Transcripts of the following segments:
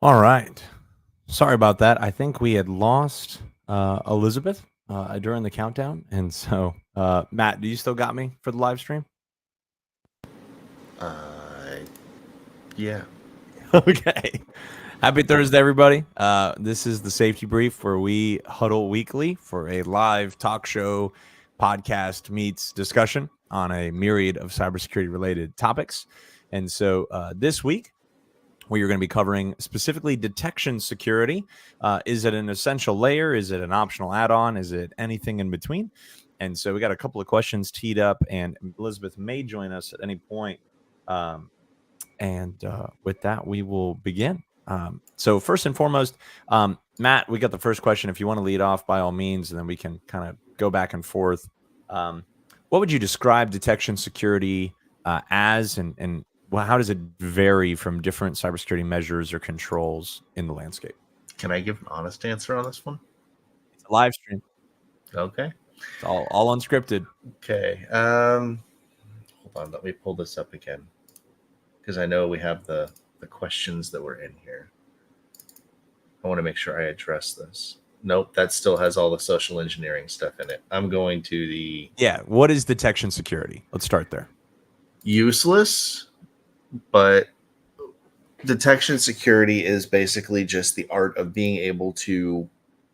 All right. Sorry about that. I think we had lost Elizabeth during the countdown. And so, Matt, do you still got me for the live stream? Uh, yeah. Okay. Happy Thursday, everybody. This is the Safety Brief where we huddle weekly for a live talk show, podcast meets discussion on a myriad of cybersecurity related topics. And so this week, we are going to be covering specifically detection security. Is it an essential layer? Is it an optional add-on? Is it anything in between? And so we got a couple of questions teed up, and Elizabeth may join us at any point. And with that, we will begin. So first and foremost, Matt, we got the first question. If you want to lead off, by all means, and then we can kind of go back and forth. Um, what would you describe detection security as, and well, how does it vary from different cybersecurity measures or controls in the landscape? Can I give an honest answer on this one? It's a live stream. Okay. It's all unscripted. Okay. Hold on. Let me pull this up again because I know we have the questions that were in here. I want to make sure I address this. Nope, that still has all the social engineering stuff in it. I'm going to the Yeah. What is detection security? Let's start there. useless, but detection security is basically just the art of being able to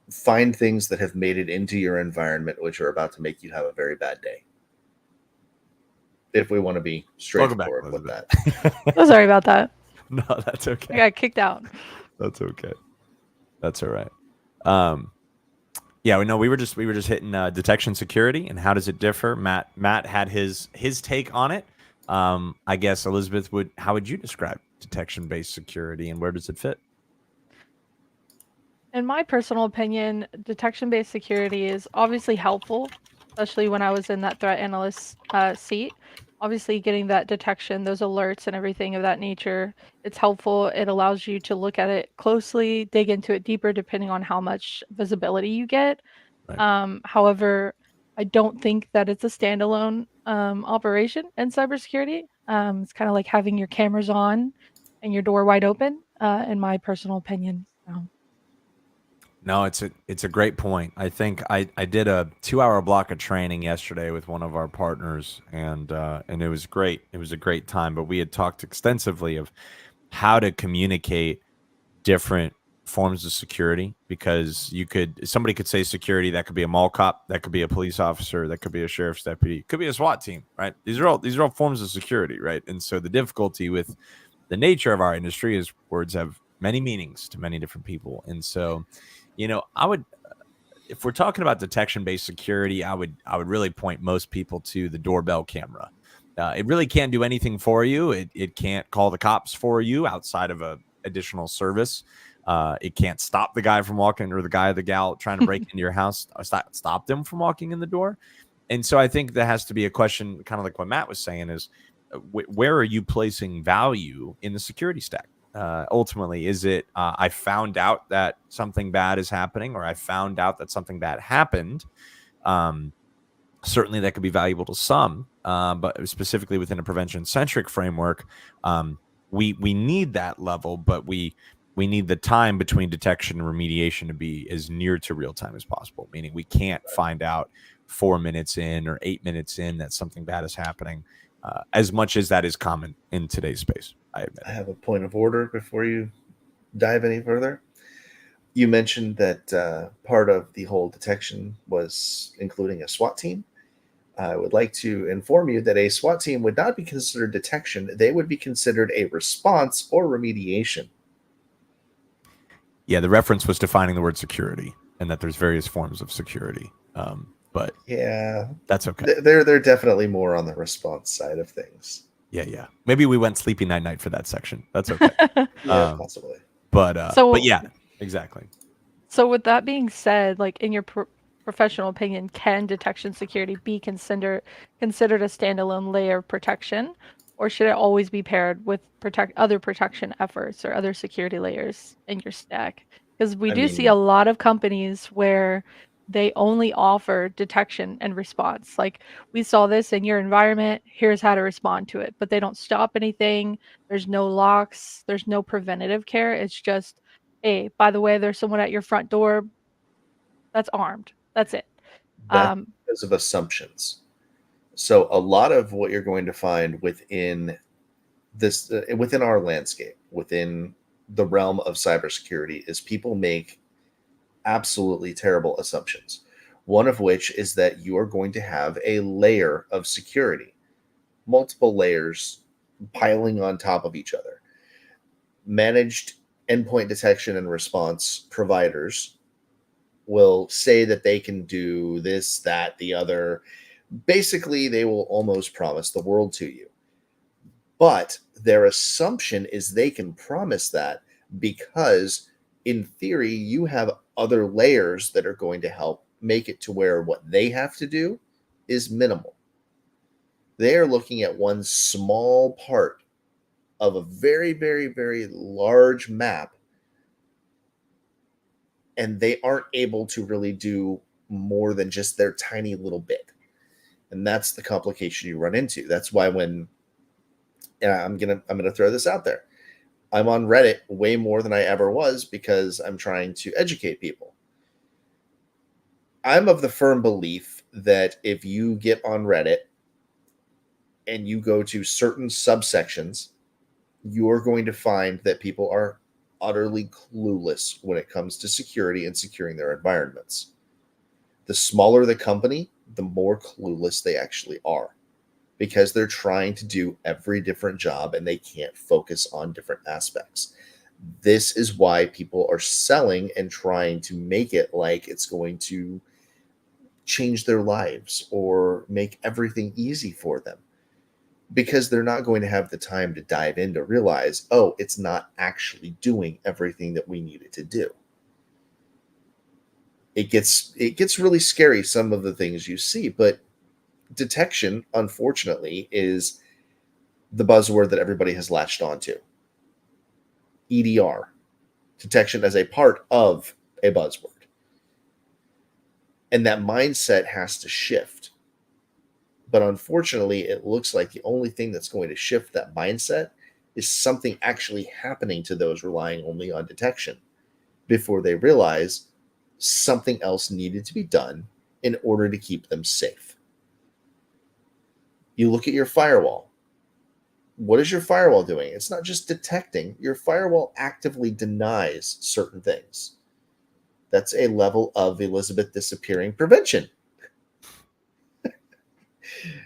find things that have made it into your environment, which are about to make you have a very bad day. If we want to be Welcome back, straightforward with Elizabeth. that. So sorry about that. No, that's I okay. got kicked out. That's okay. That's all right. Um, yeah, we were just hitting detection security and how does it differ. Matt had his take on it. I guess Elizabeth how would you describe detection based security and where does it fit? In my personal opinion, detection-based security is obviously helpful, especially when I was in that threat analyst seat. Obviously, getting that detection, those alerts, and everything of that nature, it's helpful. It allows you to look at it closely, dig into it deeper, depending on how much visibility you get. Right. However, I don't think that it's a standalone operation in cybersecurity. It's kind of like having your cameras on and your door wide open, in my personal opinion. So. No, it's a great point. I think I did a 2 hour block of training yesterday with one of our partners, and it was great. It was a great time. But we had talked extensively of how to communicate different forms of security because somebody could say security, that could be a mall cop, that could be a police officer, that could be a sheriff's deputy, could be a SWAT team, right? These are all forms of security, right? And so the difficulty with the nature of our industry is words have many meanings to many different people. And so, I would, if we're talking about detection based security, I would really point most people to the doorbell camera. It really can't do anything for you. It can't call the cops for you outside of a additional service. It can't stop the guy from walking or the guy or the gal trying to break into your house, stop them from walking in the door. And so I think that has to be a question, kind of like what Matt was saying, is where are you placing value in the security stack? Ultimately, is it I found out that something bad is happening, or I found out that something bad happened? Certainly, that could be valuable to some, but specifically within a prevention-centric framework, we need that level, but we need the time between detection and remediation to be as near to real time as possible. Meaning, we can't find out 4 minutes in or 8 minutes in that something bad is happening, as much as that is common in today's space. I admit. I have a point of order before you dive any further. You mentioned that part of the whole detection was including a SWAT team. I would like to inform you that a SWAT team would not be considered detection. They would be considered a response or remediation. Yeah, the reference was defining the word security and that there's various forms of security. But yeah, that's okay. They're definitely more on the response side of things. Yeah. Maybe we went sleepy night for that section. That's okay. Yeah, possibly. But yeah, exactly. So with that being said, like in your professional opinion, can detection security be considered a standalone layer of protection, or should it always be paired with other protection efforts or other security layers in your stack? Because we do see a lot of companies where they only offer detection and response. Like, we saw this in your environment, here's how to respond to it. But they don't stop anything. There's no locks, there's no preventative care. It's just, hey, by the way, there's someone at your front door that's armed. That's it. That's Um, because of assumptions. So a lot of what you're going to find within this, within our landscape, within the realm of cybersecurity, is people make absolutely terrible assumptions. One of which is that you are going to have a layer of security, multiple layers piling on top of each other. Managed endpoint detection and response providers will say that they can do this, that, the other. Basically, they will almost promise the world to you. But their assumption is they can promise that because, in theory, you have other layers that are going to help make it to where what they have to do is minimal. They are looking at one small part of a very, very, very large map, and they aren't able to really do more than just their tiny little bit. And that's the complication you run into. That's why when, and I'm gonna throw this out there, I'm on Reddit way more than I ever was because I'm trying to educate people. I'm of the firm belief that if you get on Reddit and you go to certain subsections, you're going to find that people are utterly clueless when it comes to security and securing their environments. The smaller the company, the more clueless they actually are because they're trying to do every different job and they can't focus on different aspects. This is why people are selling and trying to make it like it's going to change their lives or make everything easy for them, because they're not going to have the time to dive in to realize, oh, it's not actually doing everything that we need it to do. It gets really scary, some of the things you see, but detection, unfortunately, is the buzzword that everybody has latched onto. EDR, detection as a part of a buzzword. And that mindset has to shift. But unfortunately, it looks like the only thing that's going to shift that mindset is something actually happening to those relying only on detection before they realize something else needed to be done in order to keep them safe. You look at your firewall. What is your firewall doing? It's not just detecting. Your firewall actively denies certain things. That's a level of Elizabeth disappearing prevention.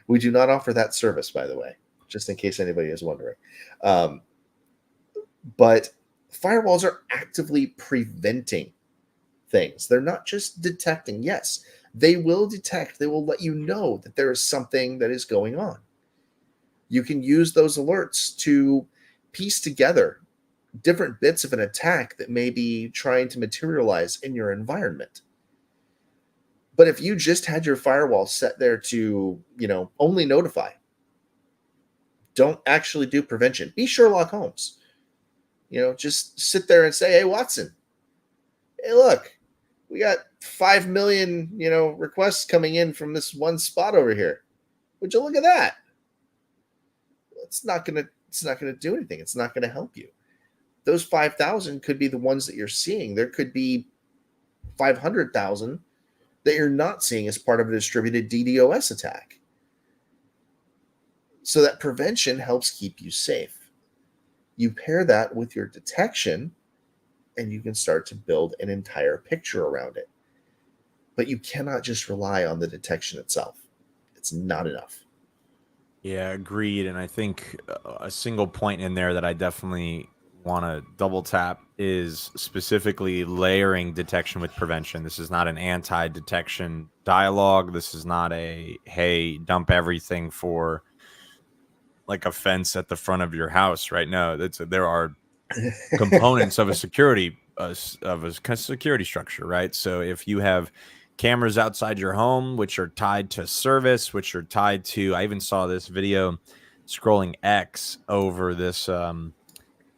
We do not offer that service, by the way, just in case anybody is wondering. Um, but firewalls are actively preventing things. They're not just detecting. Yes, they will detect. They will let you know that there is something that is going on. You can use those alerts to piece together different bits of an attack that may be trying to materialize in your environment. But if you just had your firewall set there to, only notify, don't actually do prevention. Be Sherlock Holmes. Just sit there and say, hey, Watson, hey, look, we got 5 million, requests coming in from this one spot over here. Would you look at that? It's not gonna do anything. It's not gonna help you. Those 5,000 could be the ones that you're seeing. There could be 500,000 that you're not seeing as part of a distributed DDoS attack. So that prevention helps keep you safe. You pair that with your detection, and you can start to build an entire picture around it. But you cannot just rely on the detection itself. It's not enough. Yeah, agreed. And I think a single point in there that I definitely want to double tap is specifically layering detection with prevention. This is not an anti-detection dialogue. This is not a, hey, dump everything for like a fence at the front of your house, right? No, there are components of a security security structure, right? So if you have cameras outside your home, which are tied to service, which are tied to, I even saw this video scrolling X over this.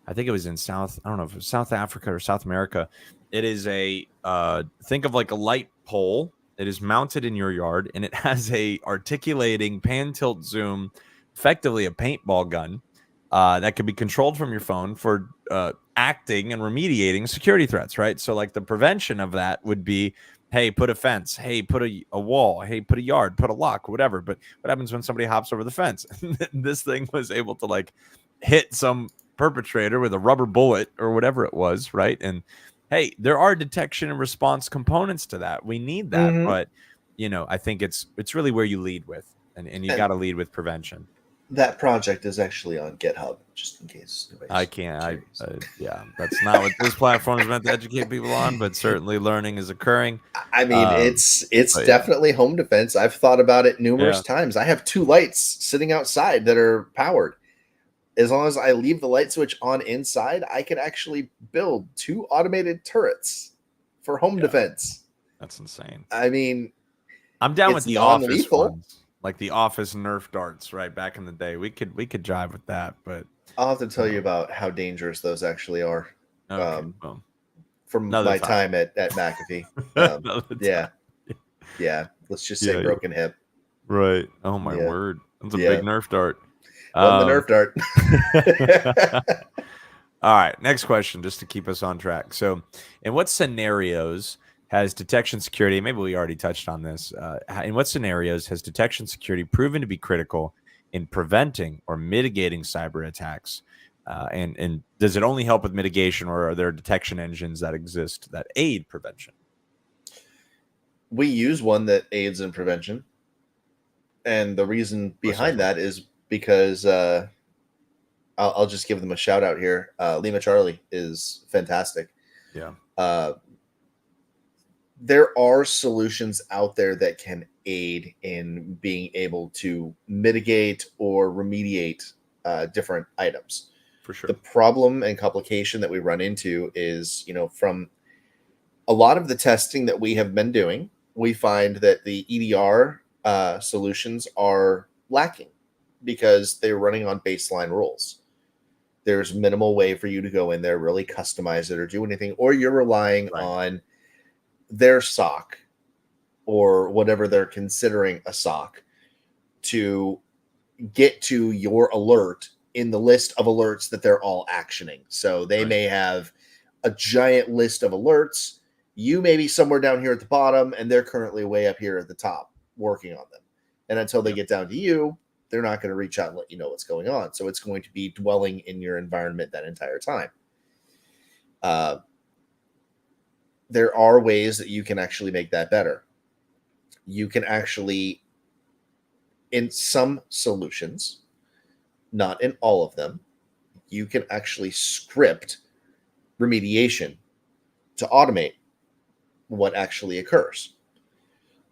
I think it was in I don't know if it was South Africa or South America. It is think of like a light pole It is mounted in your yard, and it has a articulating pan tilt zoom, effectively a paintball gun, that can be controlled from your phone for acting and remediating security threats, right? So like the prevention of that would be, hey, put a fence, hey, put a wall, hey, put a yard, put a lock, whatever. But what happens when somebody hops over the fence? This thing was able to like hit some perpetrator with a rubber bullet or whatever it was, right? And hey, there are detection and response components to that. We need that, Mm-hmm. but I think it's really where you lead with, and you got And to lead with prevention. that project is actually on GitHub, just in case I nobody's can't. curious. Yeah, that's not what this platform is meant to educate people on, but certainly learning is occurring. I mean, Um, it's but yeah, definitely home defense. I've thought about it yeah, numerous times. I have 2 lights sitting outside that are powered. As long as I leave the light switch on inside, I could actually build 2 automated turrets for home yeah, defense. that's insane. I mean, I'm down with it's the office non-lethal. ones, like the office Nerf darts, right back in the day. We could jive with that, but I'll have to tell you um, about how dangerous those actually are. okay, Um, well, from another my time. time at McAfee. Another Yeah, time. yeah. Let's just say Yeah, broken hip. right. Oh my Yeah, word, that's a big yeah. Nerf dart. Wasn't the Um, Nerf dart. all right, next question, just to keep us on track. So, in what scenarios has detection security? Maybe we already touched on this. In what scenarios has detection security proven to be critical in preventing or mitigating cyber attacks? And does it only help with mitigation, or are there detection engines that exist that aid prevention? We use one that aids in prevention, and the reason Of course, there's behind one. that is because I'll just give them a shout out here. Lima Charlie is fantastic. Yeah, Uh, there are solutions out there that can aid in being able to mitigate or remediate different items. for The sure. problem and complication that we run into is, from a lot of the testing that we have been doing, we find that the EDR solutions are lacking because they're running on baseline rules. There's minimal way for you to go in there, really customize it or do anything, or you're relying Right. on their SOC or whatever they're considering a SOC to get to your alert in the list of alerts that they're all actioning. So they Right. may have a giant list of alerts. You may be somewhere down here at the bottom, and they're currently way up here at the top working on them. And until they Yep. get down to you, they're not going to reach out and let you know what's going on. So it's going to be dwelling in your environment that entire time. There are ways that you can actually make that better. You can actually, in some solutions, not in all of them, you can actually script remediation to automate what actually occurs.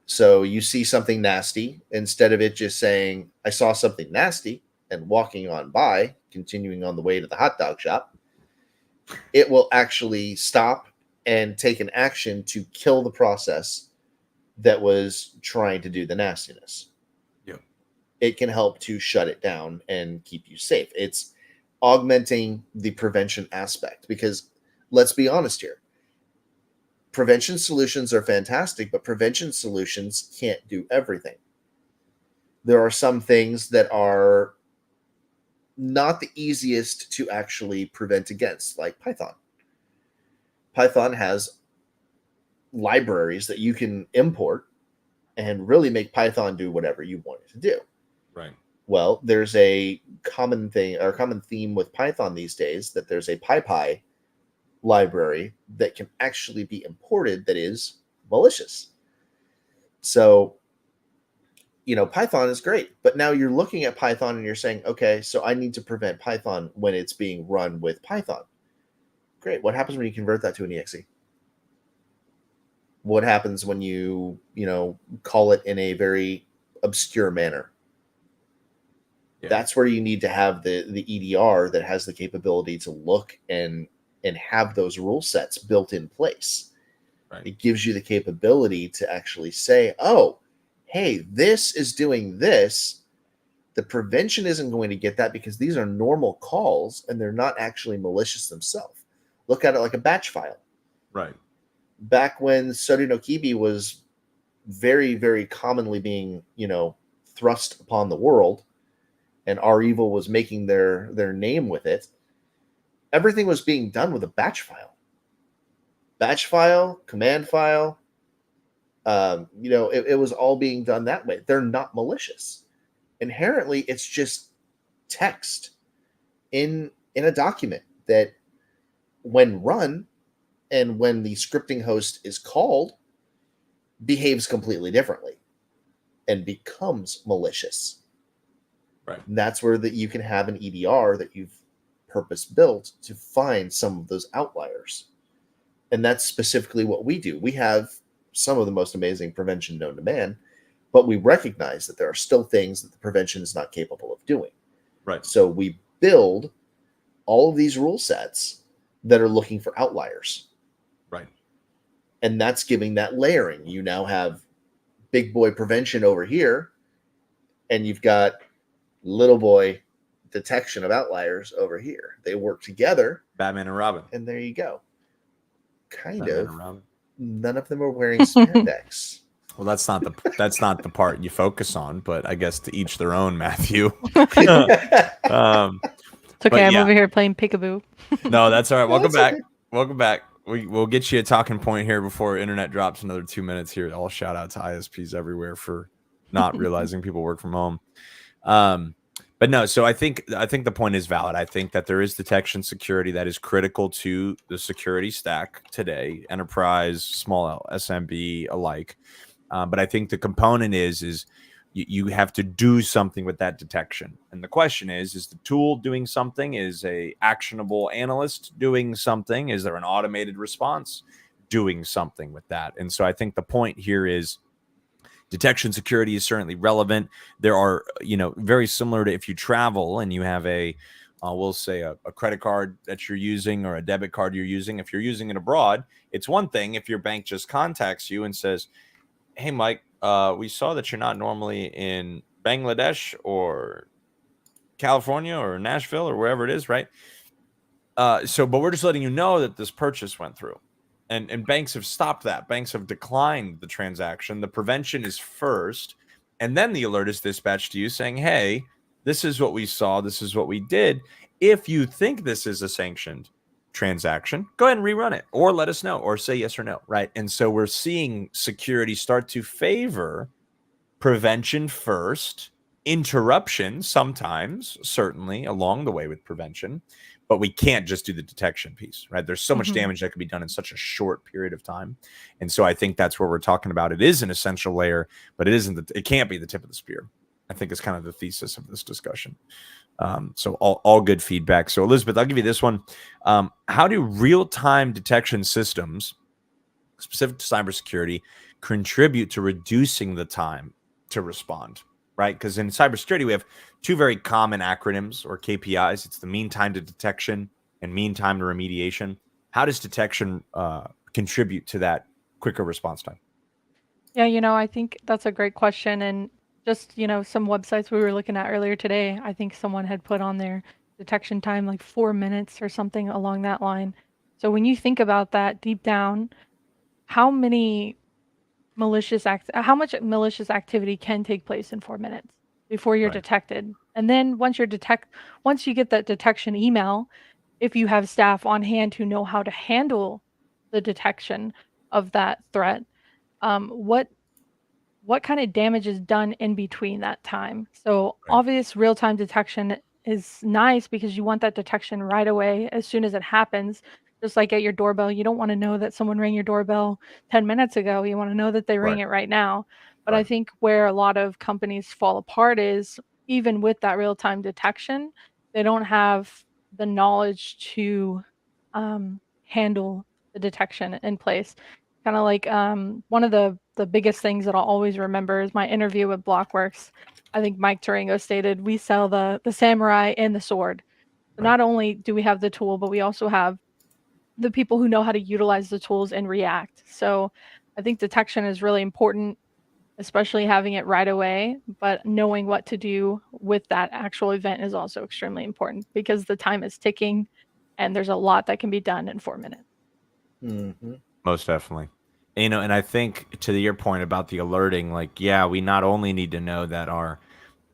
So you see something nasty, instead of it just saying, I saw something nasty and walking on by, continuing on the way to the hot dog shop, it will actually stop and take an action to kill the process that was trying to do the nastiness. Yep. It can help to shut it down and keep you safe. It's augmenting the prevention aspect because let's be honest here. Prevention solutions are fantastic, but prevention solutions can't do everything. There are some things that are not the easiest to actually prevent against, like Python. Python has libraries that you can import and really make Python do whatever you want it to do. Right. Well, there's a common thing or common theme with Python these days that there's a PyPy library that can actually be imported that is malicious. So, Python is great, but now you're looking at Python and you're saying, okay, so I need to prevent Python when it's being run with Python. Great. What happens when you convert that to an exe? What happens when you call it in a very obscure manner? Yeah. That's where you need to have the EDR that has the capability to look and have those rule sets built in place. Right. It gives you the capability to actually say, oh, hey, this is doing this. The prevention isn't going to get that because these are normal calls and they're not actually malicious themselves. Look at it like a batch file. Right. Back when Sodi no Kibi was very, very commonly being, thrust upon the world, and our evil was making their name with it. Everything was being done with a batch file, command file. It was all being done that way. They're not malicious. Inherently, it's just text in a document that, when run and when the scripting host is called, behaves completely differently and becomes malicious. Right. And that's where you can have an EDR that you've purpose built to find some of those outliers. And that's specifically what we do. We have some of the most amazing prevention known to man, but we recognize that there are still things that the prevention is not capable of doing. Right. So we build all of these rule sets that are looking for outliers. Right. And that's giving that layering. You now have big boy prevention over here, and you've got little boy detection of outliers over here. They work together. Batman and Robin. And there you go. Kind Batman of. and Robin. None of them are wearing spandex. Well, that's not the part you focus on, but I guess to each their own, Matthew. It's okay. I'm yeah. over here playing peekaboo. No, that's all right. Welcome back. Okay. Welcome back. We'll get you a talking point here before internet drops another 2 minutes here. I'll shout out to ISPs everywhere for not realizing people work from home. But no, so I think the point is valid. I think that there is detection security that is critical to the security stack today, enterprise, small SMB alike. But I think the component is you have to do something with that detection. And the question is the tool doing something? Is a actionable analyst doing something? Is there an automated response doing something with that? And so I think the point here is detection security is certainly relevant. There are, very similar to if you travel and you have we'll say a credit card that you're using or a debit card you're using. If you're using it abroad, it's one thing if your bank just contacts you and says, hey, Mike, we saw that you're not normally in Bangladesh or California or Nashville or wherever it is, right? But we're just letting you know that this purchase went through. And banks have stopped that. Banks have declined the transaction. The prevention is first, and then the alert is dispatched to you saying, hey, this is what we saw. This is what we did. If you think this is a sanctioned transaction, go ahead and rerun it or let us know or say yes or no, right? And so we're seeing security start to favor prevention first, interruption sometimes, certainly along the way with prevention, but we can't just do the detection piece, right? There's so much damage that can be done in such a short period of time. And so I think that's where we're talking about. It is an essential layer, but it can't be the tip of the spear. I think it's kind of the thesis of this discussion. So all good feedback. So Elizabeth, I'll give you this one. How do real-time detection systems specific to cybersecurity contribute to reducing the time to respond, right? Because in cybersecurity, we have two very common acronyms or KPIs. It's the mean time to detection and mean time to remediation. How does detection contribute to that quicker response time? Yeah, I think that's a great question. And just, some websites we were looking at earlier today, I think someone had put on their detection time like 4 minutes or something along that line. So when you think about that deep down, how much malicious activity can take place in 4 minutes before you're Right. detected? And then once you get that detection email, if you have staff on hand who know how to handle the detection of that threat, what kind of damage is done in between that time? So Right. obvious real-time detection is nice because you want that detection right away as soon as it happens. Just like at your doorbell, you don't want to know that someone rang your doorbell 10 minutes ago. You want to know that they ring Right. it right now. But I Right. think where a lot of companies fall apart is even with that real-time detection, they don't have the knowledge to handle the detection in place. Kind of like one of the biggest things that I'll always remember is my interview with Blockworks. I think Mike Tarango stated we sell the samurai and the sword. So Right. not only do we have the tool, but we also have the people who know how to utilize the tools and react. So I think detection is really important, especially having it right away, but knowing what to do with that actual event is also extremely important because the time is ticking and there's a lot that can be done in 4 minutes. Mm-hmm. Most definitely. And I think to your point about the alerting, like, yeah, we not only need to know that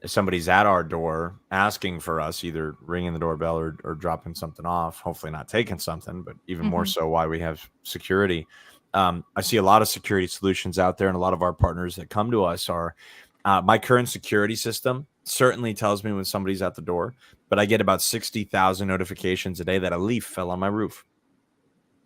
somebody's at our door asking for us, either ringing the doorbell or dropping something off, hopefully not taking something, but even more Mhm. so why we have security. I see a lot of security solutions out there, and a lot of our partners that come to us are my current security system certainly tells me when somebody's at the door, but I get about 60,000 notifications a day that a leaf fell on my roof.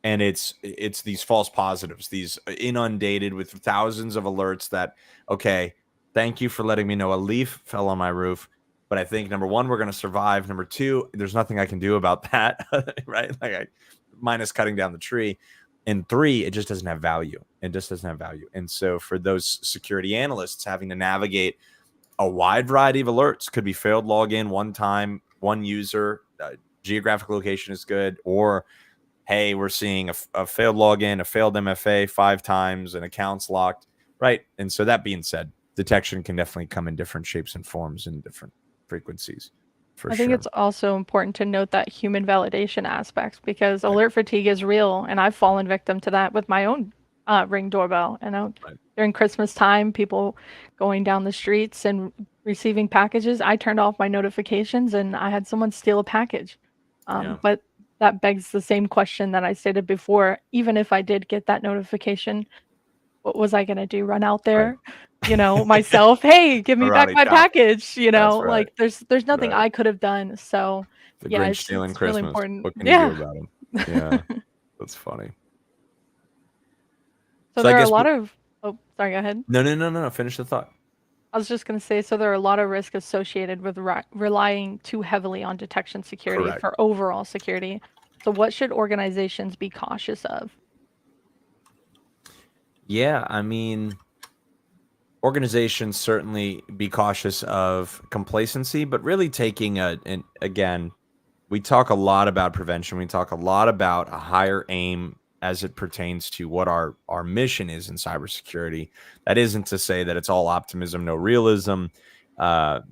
And it's these false positives, these inundated with thousands of alerts that, okay, thank you for letting me know a leaf fell on my roof, but I think number one, we're going to survive. Number two, there's nothing I can do about that. Right, like minus cutting down the tree. And three, it just doesn't have value. It just doesn't have value. And so for those security analysts having to navigate a wide variety of alerts, could be failed login one time, one user, geographic location is good, or hey, we're seeing a failed login, a failed MFA 5 times, and accounts locked, right? And so that being said, detection can definitely come in different shapes and forms and different frequencies, for I think sure. it's also important to note that human validation aspects because alert fatigue is real, and I've fallen victim to that with my own Ring doorbell. And Right. during Christmas time, people going down the streets and receiving packages, I turned off my notifications, and I had someone steal a package. Yeah. But that begs the same question that I stated before. Even if I did get that notification, what was I gonna do? Run out Right. there, myself, "Hey, give me We're back already my got it. package," That's right. like, there's nothing Right. I could have done, so, The yeah, Grinch stealing it's really Christmas. important. What can you do Yeah. about him? Yeah, that's funny. So So I there are a guess lot of Oh, sorry, go ahead. no, no, no, no, no. Finish the thought. I was just gonna say, so there are a lot of risks associated with relying too heavily on detection security Correct. for overall security. So what should organizations be cautious of? Yeah, I mean, organizations certainly be cautious of complacency, but really taking and again, we talk a lot about prevention. We talk a lot about a higher aim as it pertains to what our mission is in cybersecurity. That isn't to say that it's all optimism, no realism.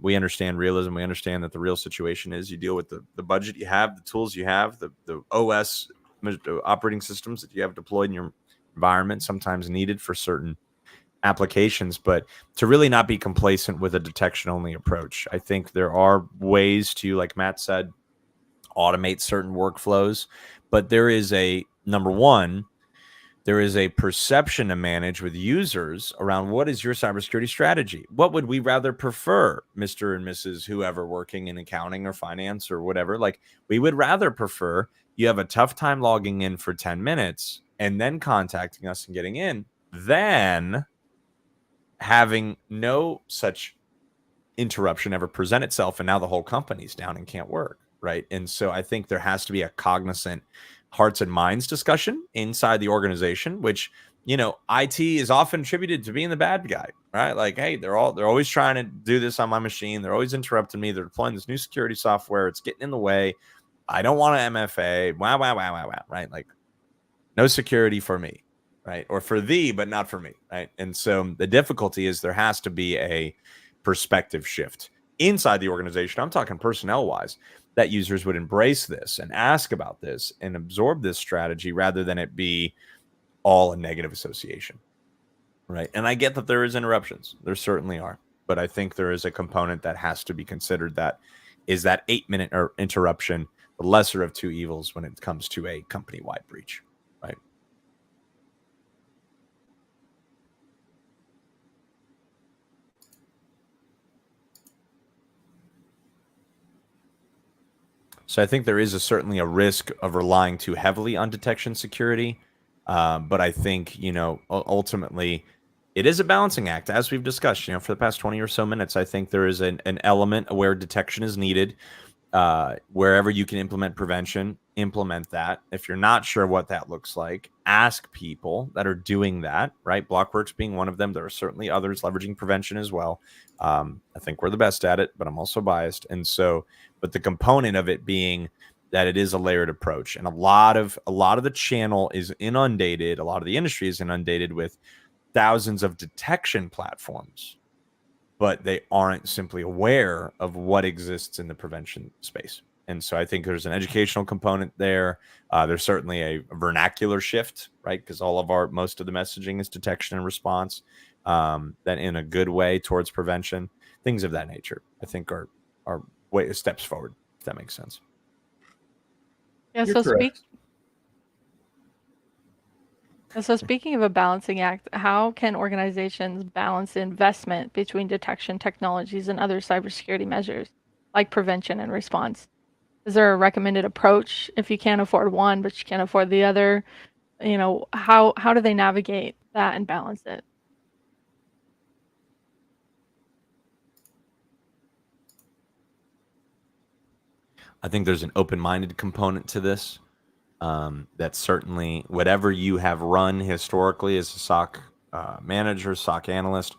We understand realism. We understand that the real situation is you deal with the budget you have, the tools you have, the OS operating systems that you have deployed in your environment, sometimes needed for certain applications, but to really not be complacent with a detection only approach. I think there are ways to, like Matt said, automate certain workflows, but there is a number one, there is a perception to manage with users around what is your cybersecurity strategy. What would we rather prefer, Mr. and Mrs. whoever working in accounting or finance or whatever? Like, we would rather prefer you have a tough time logging in for 10 minutes and then contacting us and getting in than having no such interruption ever present itself and now the whole company's down and can't work, right? And so I think there has to be a cognizant hearts and minds discussion inside the organization, which, IT is often attributed to being the bad guy, right? Like, hey, they're always trying to do this on my machine, they're always interrupting me, they're deploying this new security software, it's getting in the way, I don't want an MFA, wow, wow, wow, wow, wow, right? Like, no security for me, right? Or for thee, but not for me, right? And so the difficulty is there has to be a perspective shift inside the organization. I'm talking personnel wise, that users would embrace this and ask about this and absorb this strategy rather than it be all a negative association, right? And I get that there is interruptions. There certainly are. But I think there is a component that has to be considered that is that 8-minute interruption, the lesser of two evils when it comes to a company-wide breach, right? So I think there is certainly a risk of relying too heavily on detection security. But I think, ultimately it is a balancing act, as we've discussed, for the past 20 or so minutes. I think there is an element where detection is needed. Wherever you can implement prevention, implement that. If you're not sure what that looks like, ask people that are doing that, right? Blockworks being one of them. There are certainly others leveraging prevention as well. I think we're the best at it, but I'm also biased. And so, but the component of it being that it is a layered approach, and a lot of the channel is inundated. A lot of the industry is inundated with thousands of detection platforms, but they aren't simply aware of what exists in the prevention space. And so I think there's an educational component there. There's certainly a vernacular shift, right? Because most of the messaging is detection and response, that in a good way towards prevention, things of that nature, I think are way steps forward, if that makes sense. Yeah, You're so correct. speaking of a balancing act, how can organizations balance the investment between detection technologies and other cybersecurity measures, like prevention and response? Is there a recommended approach if you can't afford one but you can't afford the other? How do they navigate that and balance it? I think there's an open-minded component to this. That certainly whatever you have run historically as a SOC manager, SOC analyst,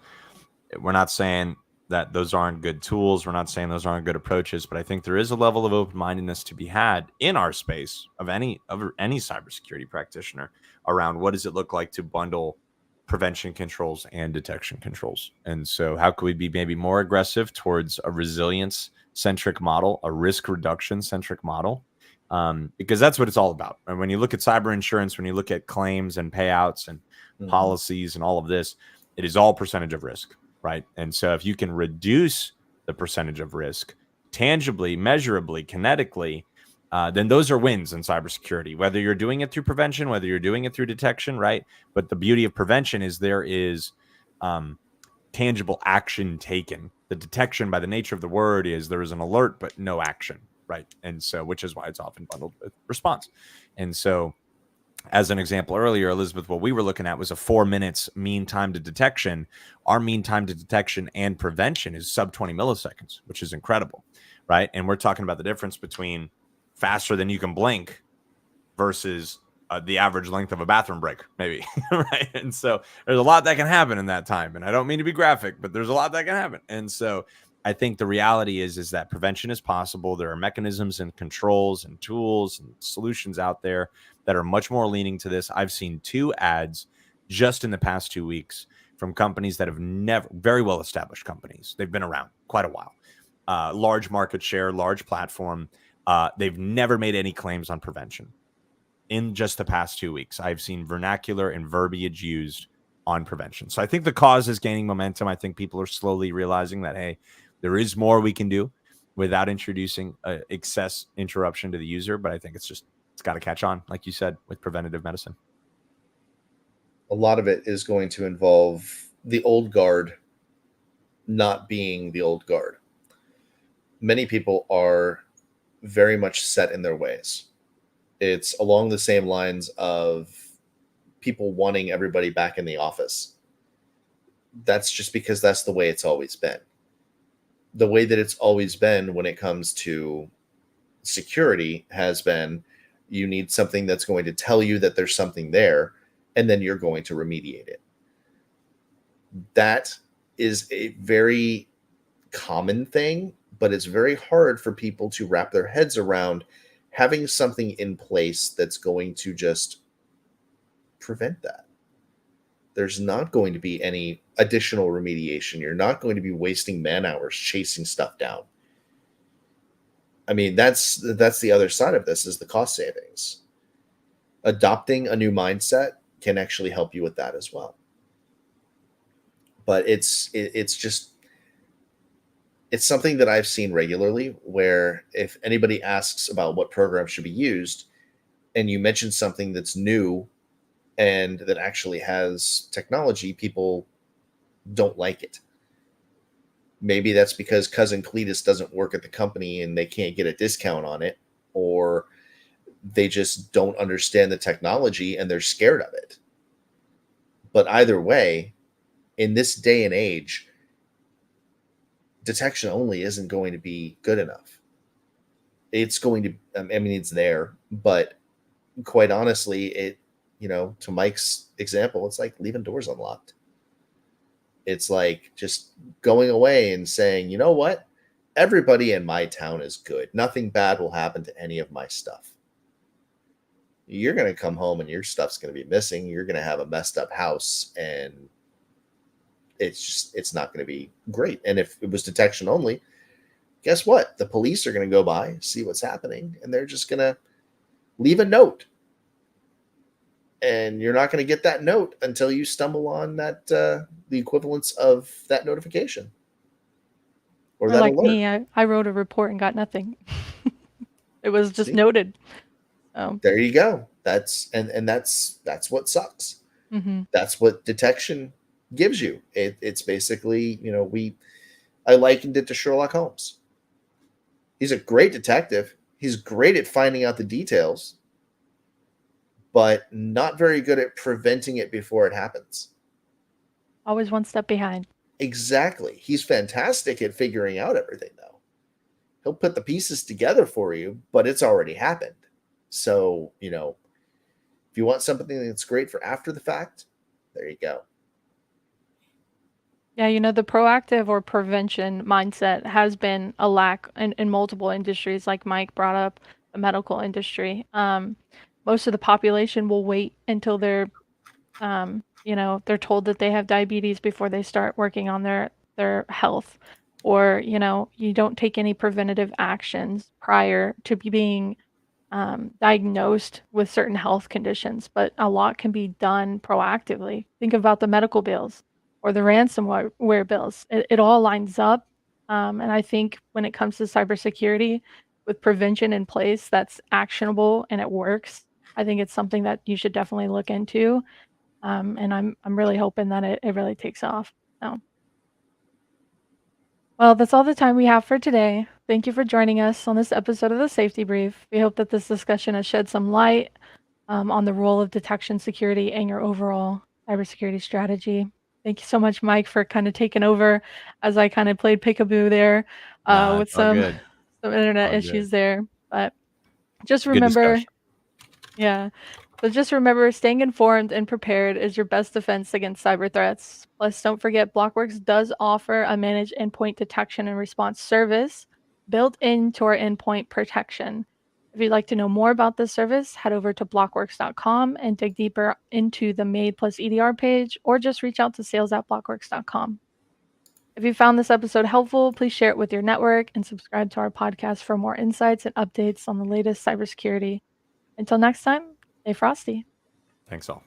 we're not saying that those aren't good tools. We're not saying those aren't good approaches, but I think there is a level of open-mindedness to be had in our space of any cybersecurity practitioner around what does it look like to bundle prevention controls and detection controls. And so how could we be maybe more aggressive towards a resilience centric model, a risk reduction centric model? Because that's what it's all about. And when you look at cyber insurance, when you look at claims and payouts and policies and all of this, it is all percentage of risk, right? And so if you can reduce the percentage of risk tangibly, measurably, kinetically, then those are wins in cybersecurity, whether you're doing it through prevention, whether you're doing it through detection, right? But the beauty of prevention is there is tangible action taken. The detection, by the nature of the word, is there is an alert, but no action, right? And so, which is why it's often bundled with response. And so, as an example earlier, Elizabeth, what we were looking at was a 4 minutes mean time to detection. Our mean time to detection and prevention is sub 20 milliseconds, which is incredible, right? And we're talking about the difference between faster than you can blink versus the average length of a bathroom break, maybe, right? And so there's a lot that can happen in that time. And I don't mean to be graphic, but there's a lot that can happen. And so I think the reality is that prevention is possible. There are mechanisms and controls and tools and solutions out there that are much more leaning to this. I've seen 2 ads just in the past 2 weeks from companies that have never, very well established companies. They've been around quite a while, large market share, large platform. They've never made any claims on prevention. In just the past 2 weeks, I've seen vernacular and verbiage used on prevention. So I think the cause is gaining momentum. I think people are slowly realizing that, hey, there is more we can do without introducing excess interruption to the user. But I think it's got to catch on, like you said, with preventative medicine. A lot of it is going to involve the old guard not being the old guard. Many people are very much set in their ways. It's along the same lines of people wanting everybody back in the office. That's just because that's the way it's always been. The way that it's always been when it comes to security has been you need something that's going to tell you that there's something there, and then you're going to remediate it. That is a very common thing, but it's very hard for people to wrap their heads around having something in place that's going to just prevent that. There's not going to be any additional remediation. You're not going to be wasting man hours chasing stuff down. I mean, that's the other side of this is the cost savings. Adopting a new mindset can actually help you with that as well. But it's something that I've seen regularly where if anybody asks about what program should be used and you mention something that's new and that actually has technology, people don't like it. Maybe that's because cousin Cletus doesn't work at the company and they can't get a discount on it, or they just don't understand the technology and they're scared of it. But either way, in this day and age, detection only isn't going to be good enough. It's going to, I mean, it's there, but quite honestly, to Mike's example, it's like leaving doors unlocked. It's like just going away and saying, you know what? Everybody in my town is good. Nothing bad will happen to any of my stuff. You're going to come home and your stuff's going to be missing. You're going to have a messed up house, and it's not going to be great. And if it was detection only, guess what? The police are going to go by, see what's happening, and they're just going to leave a note. And you're not going to get that note until you stumble on that the equivalence of that notification or Or that like alert. me, I wrote a report and got nothing. It was just See, noted. So, there you go. That's what sucks. hmm That's what detection gives you. It's basically, I likened it to Sherlock Holmes. He's a great detective. He's great at finding out the details, but not very good at preventing it before it happens. always one step behind. Exactly. He's fantastic at figuring out everything, though. He'll put the pieces together for you, but it's already happened. So, if you want something that's great for after the fact, there you go. Yeah, the proactive or prevention mindset has been a lack in multiple industries, like Mike brought up, the medical industry. Most of the population will wait until they're told that they have diabetes before they start working on their health, or you don't take any preventative actions prior to being diagnosed with certain health conditions, but a lot can be done proactively. Think about the medical bills or the ransomware bills. It all lines up. And I think when it comes to cybersecurity, with prevention in place that's actionable and it works, I think it's something that you should definitely look into. And I'm really hoping that it really takes off. So. Well, that's all the time we have for today. Thank you for joining us on this episode of the Safety Brief. We hope that this discussion has shed some light on the role of detection security and your overall cybersecurity strategy. Thank you so much, Mike, for kind of taking over as I kind of played peekaboo there Nah, with it's all some good. some internet All good. issues there. But just Good remember, discussion. yeah. So just remember, staying informed and prepared is your best defense against cyber threats. Plus, don't forget, Blockworks does offer a managed endpoint detection and response service built into our endpoint protection. If you'd like to know more about this service, head over to blockworks.com and dig deeper into the Made plus EDR page, or just reach out to sales@blockworks.com. If you found this episode helpful, please share it with your network and subscribe to our podcast for more insights and updates on the latest cybersecurity. Until next time, stay frosty. Thanks all.